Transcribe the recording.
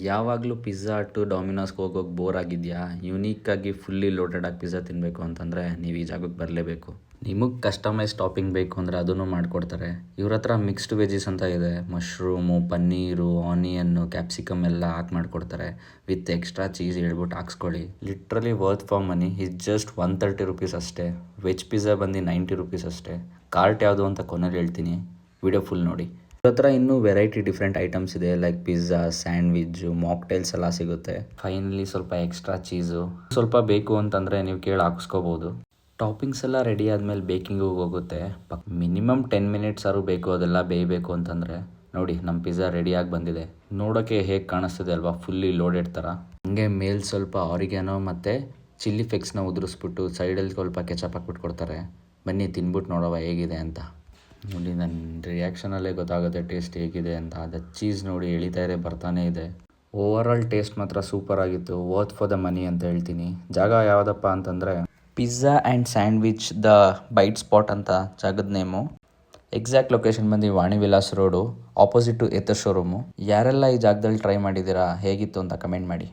ಯಾವಾಗಲೂ ಪಿಜ್ಜಾ ಹಟ್ಟು ಡಾಮಿನೋಸ್ಗೆ ಹೋಗೋಕೆ ಬೋರ್ ಆಗಿದೆಯಾ? ಯುನೀಕಾಗಿ ಫುಲ್ಲಿ ಲೋಡೆಡ್ ಆಗಿ ಪಿಜ್ಜಾ ತಿನ್ನಬೇಕು ಅಂತಂದರೆ ನೀವು ಈ ಜಾಗಕ್ಕೆ ಬರಲೇಬೇಕು. ನಿಮಗೆ ಕಸ್ಟಮೈಸ್ ಟಾಪಿಂಗ್ ಬೇಕು ಅಂದರೆ ಅದನ್ನು ಮಾಡಿಕೊಡ್ತಾರೆ. ಇವ್ರ ಹತ್ರ ಮಿಕ್ಸ್ಡ್ ವೆಜಿಸ್ ಅಂತ ಇದೆ. ಮಶ್ರೂಮು, ಪನ್ನೀರು, ಆನಿಯನ್ನು, ಕ್ಯಾಪ್ಸಿಕಮ್ ಎಲ್ಲ ಹಾಕಿ ಮಾಡಿಕೊಡ್ತಾರೆ. ವಿತ್ ಎಕ್ಸ್ಟ್ರಾ ಚೀಸ್ ಹೇಳ್ಬಿಟ್ಟು ಹಾಕ್ಸ್ಕೊಳ್ಳಿ. Literally worth for money. Is just 130 rupees ಅಷ್ಟೇ. ವೆಜ್ ಪಿಜ್ಜಾ ಬಂದು 90 ರುಪೀಸ್ ಅಷ್ಟೇ. ಕಾರ್ಟ್ ಯಾವುದು ಅಂತ ಕೊನೆಯಲ್ಲಿ ಹೇಳ್ತೀನಿ, ವಿಡಿಯೋ ಫುಲ್ ನೋಡಿ. ಇವ್ರ ಹತ್ರ ಇನ್ನೂ ವೆರೈಟಿ ಡಿಫ್ರೆಂಟ್ ಐಟಮ್ಸ್ ಇದೆ. ಲೈಕ್ ಪಿಜ್ಜಾ, ಸ್ಯಾಂಡ್ವಿಚ್ಚು, ಮಾಕ್ಟೈಲ್ಸ್ ಎಲ್ಲ ಸಿಗುತ್ತೆ. ಫೈನಲಿ ಸ್ವಲ್ಪ ಎಕ್ಸ್ಟ್ರಾ ಚೀಸು ಸ್ವಲ್ಪ ಬೇಕು ಅಂತಂದರೆ ನೀವು ಕೇಳಿ ಹಾಕಿಸ್ಕೋಬೋದು. ಟಾಪಿಂಗ್ಸ್ ಎಲ್ಲ ರೆಡಿ ಆದಮೇಲೆ ಬೇಕಿಂಗಿಗೆ ಹೋಗುತ್ತೆ. ಮಿನಿಮಮ್ 10 ಮಿನಿಟ್ಸ್ ಆದ್ರೂ ಬೇಕು ಅದೆಲ್ಲ ಬೇಯಬೇಕು ಅಂತಂದರೆ. ನೋಡಿ ನಮ್ಮ ಪಿಜ್ಜಾ ರೆಡಿಯಾಗಿ ಬಂದಿದೆ. ನೋಡೋಕ್ಕೆ ಹೇಗೆ ಕಾಣಿಸ್ತಿದೆ ಅಲ್ವಾ, ಫುಲ್ಲಿ ಲೋಡೆಡ್ ಥರ. ಹಂಗೆ ಮೇಲೆ ಸ್ವಲ್ಪ ಆರಿಗ್ಯಾನೋ ಮತ್ತು ಚಿಲ್ಲಿ ಫ್ಲೇಕ್ಸ್ನ ಉದುರಿಸ್ಬಿಟ್ಟು ಸೈಡಲ್ಲಿ ಸ್ವಲ್ಪ ಕೆಚಪ್ ಹಾಕ್ಬಿಟ್ಟು ಕೊಡ್ತಾರೆ. ಬನ್ನಿ ತಿನ್ಬಿಟ್ಟು ನೋಡೋವ ಹೇಗಿದೆ ಅಂತ. ನೋಡಿ ನನ್ನ ರಿಯಾಕ್ಷನಲ್ಲೇ ಗೊತ್ತಾಗುತ್ತೆ ಟೇಸ್ಟ್ ಹೇಗಿದೆ ಅಂತ. ಅದು ಚೀಸ್ ನೋಡಿ ಎಳಿತಾ ಇದೆ, ಬರ್ತಾನೆ ಇದೆ. ಓವರ್ ಆಲ್ ಟೇಸ್ಟ್ ಮಾತ್ರ ಸೂಪರ್ ಆಗಿತ್ತು. ವರ್ತ್ ಫಾರ್ ದ ಮನಿ ಅಂತ ಹೇಳ್ತೀನಿ. ಜಾಗ ಯಾವುದಪ್ಪ ಅಂತಂದರೆ pizza and sandwich the bite spot ಅಂತ ಜಾಗದ ನೇಮು. ಎಕ್ಸಾಕ್ಟ್ ಲೊಕೇಶನ್ ಬಂದು Vani Vilas road, opposite to Ather showroom. ಯಾರೆಲ್ಲ ಈ ಜಾಗದಲ್ಲಿ ಟ್ರೈ ಮಾಡಿದ್ದೀರಾ, ಹೇಗಿತ್ತು ಅಂತ ಕಮೆಂಟ್ ಮಾಡಿ.